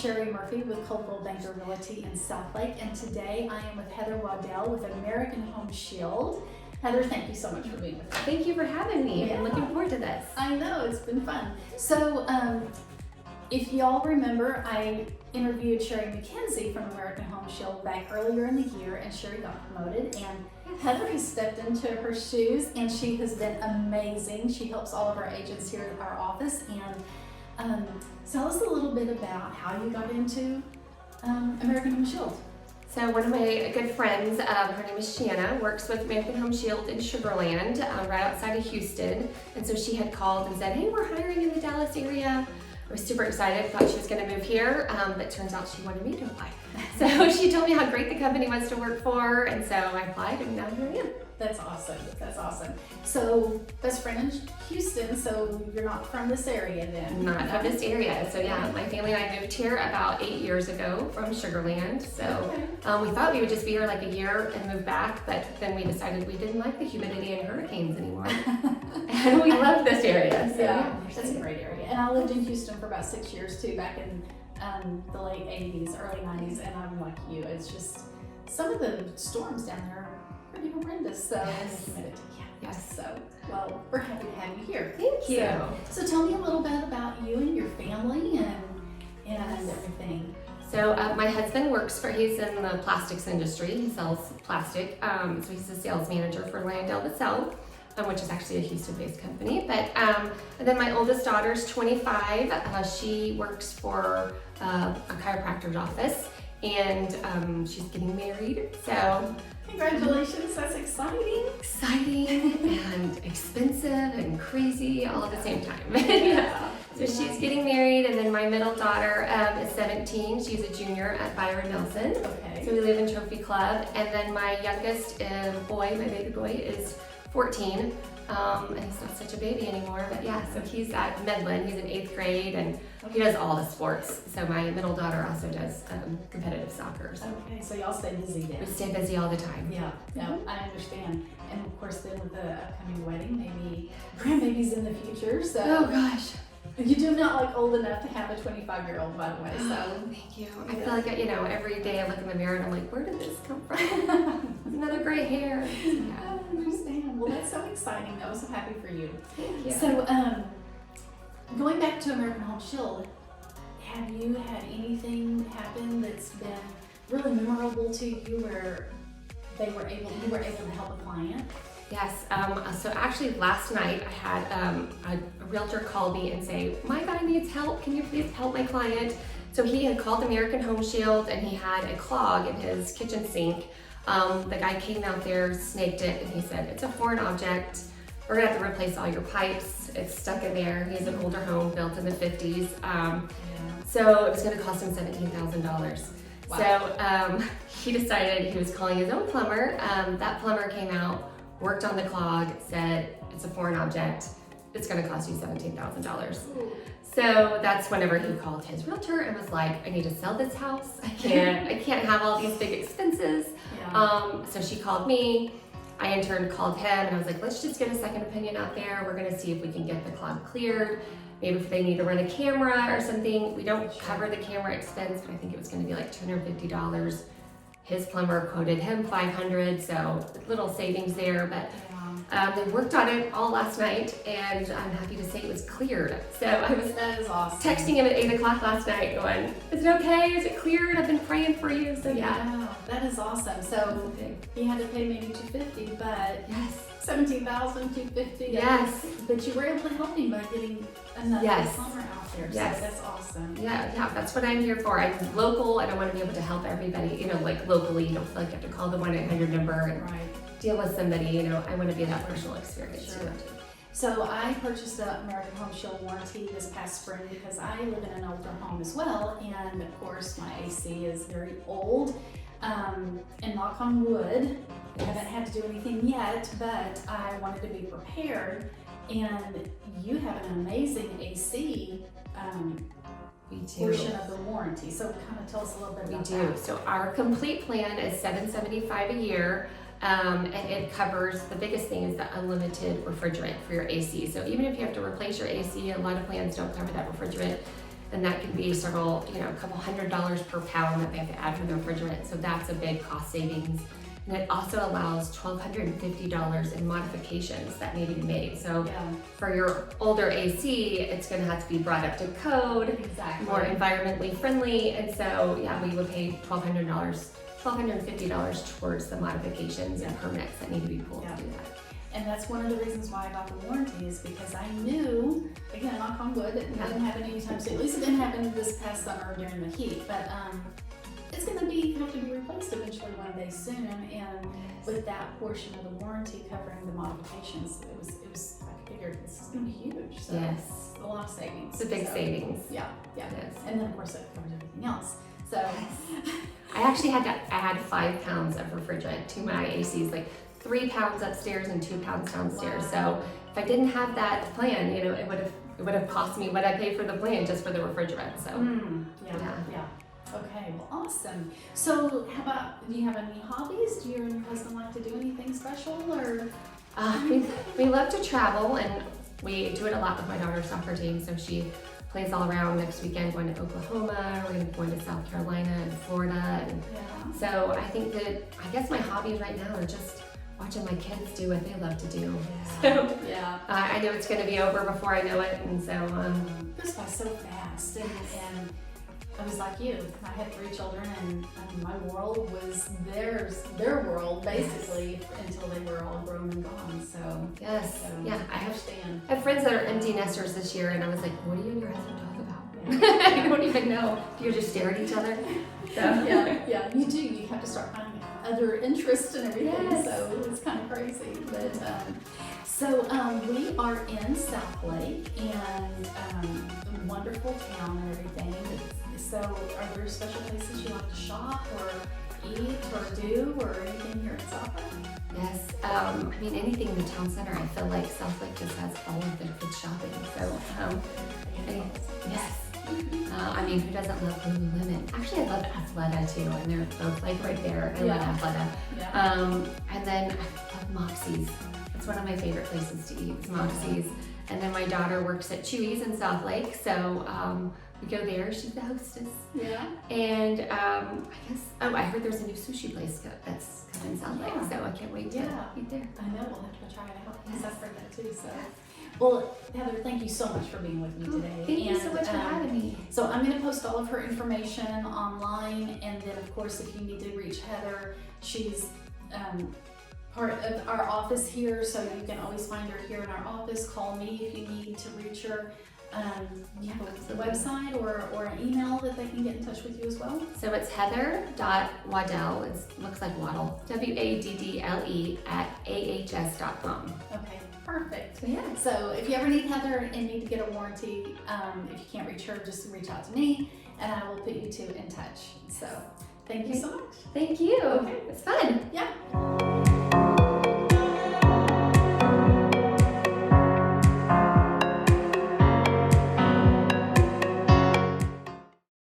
Sherry Murphy with Coldwell Banker Realty in Southlake, and today I am with Heather Waddle with American Home Shield. Heather, thank you so much for being with us. Thank you for having me. Yeah. I'm looking forward to this. I know, it's been fun. So, if y'all remember, I interviewed Sherry McKenzie from American Home Shield back earlier in the year, and Sherry got promoted, and Heather has stepped into her shoes, and she has been amazing. She helps all of our agents here at our office, and tell us a little bit about how you got into American Home Shield. So one of my good friends, her name is Shanna, works with American Home Shield in Sugar Land, right outside of Houston. And so she had called and said, hey, we're hiring in the Dallas area. I was super excited, thought she was gonna move here, but turns out she wanted me to apply. So she told me how great the company was to work for, and so I applied, and now here I am. That's awesome, that's awesome. So, best friend in Houston, so you're not from this area then? Not from this area. So yeah, my family and I moved here about 8 years ago from Sugar Land. So we thought we would just be here like a year and move back, but then we decided we didn't like the humidity and hurricanes anymore. And we love this area. So yeah, that's a great area. And I lived in Houston for about 6 years too, back in the late 80s, early 90s, and I'm like you, it's just, some of the storms down there are pretty horrendous, so Yes. humidity. Yeah. Yes. So, well, we're happy to have you here. Thank you. So tell me a little bit about you and your family and everything. So my husband he's in the plastics industry. He sells plastic. So he's a sales manager for Lyondell South, which is actually a Houston-based company. But and then my oldest daughter's 25. She works for a chiropractor's office, and she's getting married. So Congratulations, that's exciting. exciting and expensive and crazy all at the same time. Yeah. So she's getting married, and then my middle daughter is 17. She's a junior at Byron Nelson. Okay. So we live in Trophy Club, and then my youngest boy, my baby boy, is 14. And he's not such a baby anymore, but yeah, so he's at Medlin. He's in 8th grade, and he does all the sports. So my middle daughter also does competitive soccer. So Okay, so y'all stay busy then. we stay busy all the time. Yeah, no, I understand. And of course then with the upcoming wedding, maybe grandbabies in the future, so. Oh gosh. You do not look old enough to have a 25-year-old, by the way, so. Thank you. I feel like, every day I look in the mirror and I'm like, where did this come from? Another gray hair. Yeah. I understand. Well, that's so exciting. I was so happy for you. Thank you. So, going back to American Home Shield, have you had anything happen that's been really memorable to you where you were able to help a client? Yes, so actually last night I had a realtor call me and say, my guy needs help, can you please help my client? So he had called American Home Shield and he had a clog in his kitchen sink. The guy came out there, snaked it, and he said, it's a foreign object, we're gonna have to replace all your pipes, it's stuck in there. He has an older home built in the 50s. So it was gonna cost him $17,000. Wow. So he decided he was calling his own plumber. That plumber came out, worked on the clog, said it's a foreign object, it's gonna cost you $17,000. So that's whenever he called his realtor and was like, I need to sell this house. I can't have all these big expenses. Yeah. So she called me. I in turn called him and I was like, let's just get a second opinion out there. We're gonna see if we can get the clog cleared. Maybe if they need to run a camera or something. We don't cover the camera expense, but I think it was gonna be like $250. His plumber quoted him $500, so little savings there, but they worked on it all last night, and I'm happy to say it was cleared. So I was That is awesome. texting him at 8 o'clock last night going, is it okay? Is it cleared? I've been praying for you. So yeah. Wow, that is awesome. So you had to pay maybe $250, but Yes. $17,250. Yes. But you were able to help him by getting another Yes. plumber out there. Yes. So that's awesome. Yeah, that's what I'm here for. I'm local and I want to be able to help everybody, like locally. You don't feel like you have to call the 1-800 number and Right. deal with somebody, I want to be that personal experience. Sure. So I purchased the American Home Shield warranty this past spring because I live in an older home as well, and of course my AC is very old. And knock on wood, I haven't had to do anything yet, but I wanted to be prepared. And you have an amazing AC We do. portion of the warranty. So kind of tell us a little bit We about do. that. So our complete plan is $775 a year. And it covers, the biggest thing is the unlimited refrigerant for your AC. So even if you have to replace your AC, a lot of plans don't cover that refrigerant. and that can be several, a couple $100 per pound that they have to add for the refrigerant. So that's a big cost savings. And it also allows $1,250 in modifications that need to be made. So for your older AC, it's going to have to be brought up to code, more environmentally friendly. And so, we would pay $1,250 towards the modifications and permits that need to be pulled to do that. And that's one of the reasons why I got the warranty, is because I knew, again, knock on wood, it didn't happen anytime soon. At least it didn't happen this past summer during the heat, but it's going to have to be replaced eventually one day soon. And with that portion of the warranty covering the modifications, it was I figured this is going to be huge. So Yes. a lot of savings. It's a big savings. Yeah. Yes. And then of course that covers everything else. So I actually had to add 5 pounds of refrigerant to my ACs, like 3 pounds upstairs and 2 pounds downstairs. Wow. So if I didn't have that plan, it would have cost me what I paid for the plan just for the refrigerant. So yeah. Okay, well, awesome. So how about, do you have any hobbies? Do you and your husband like to do anything special, or? We love to travel, and we do it a lot with my daughter's soccer team. So she plays all around. Next weekend, going to Oklahoma. We're going to be going to South Carolina and Florida. And so I think that, I guess my hobbies right now are just watching my kids do what they love to do. So I know it's going to be over before I know it, and so it goes by so fast. And I was like you. I had 3 children, and my world was their world basically until they were all grown and gone. So I understand. have friends that are empty nesters this year, and I was like, what do you and your husband talk about? I don't even know. Do you just stare at each other? So. Yeah, you do. You have to start finding other interests and everything. So it's kind of crazy. But we are in Southlake, and a wonderful town and everything. So are there special places you like to shop or eat or do or anything here in Southlake? Yes, anything in the town center. I feel like Southlake just has all of the good shopping. So, yes. Who doesn't love Lululemon? Actually, I love Athleta too, and they're both like right there. I love Athleta. And then I love Moxie's. It's one of my favorite places to eat, is Moxie's. And then my daughter works at Chewy's in Southlake, so we go there. She's the hostess. Yeah. And I heard there's a new sushi place that's coming in Southlake, so I can't wait to eat there. I know, we'll have to try it out. Yes. I've heard that too. So, well, Heather, thank you so much for being with me today. Thank you so much for having me. So I'm going to post all of her information online, and then of course, if you need to reach Heather, she's part of our office here, so you can always find her here in our office. Call me if you need to reach her. You have a website or an email that they can get in touch with you as well? So it's heather.waddle, it looks like Waddle, WADDLE @ahs.com. Okay, perfect. Yeah. So if you ever need Heather and need to get a warranty, if you can't reach her, just reach out to me and I will put you two in touch. So thank you so much. Thank you. Okay. It's fun. Yeah.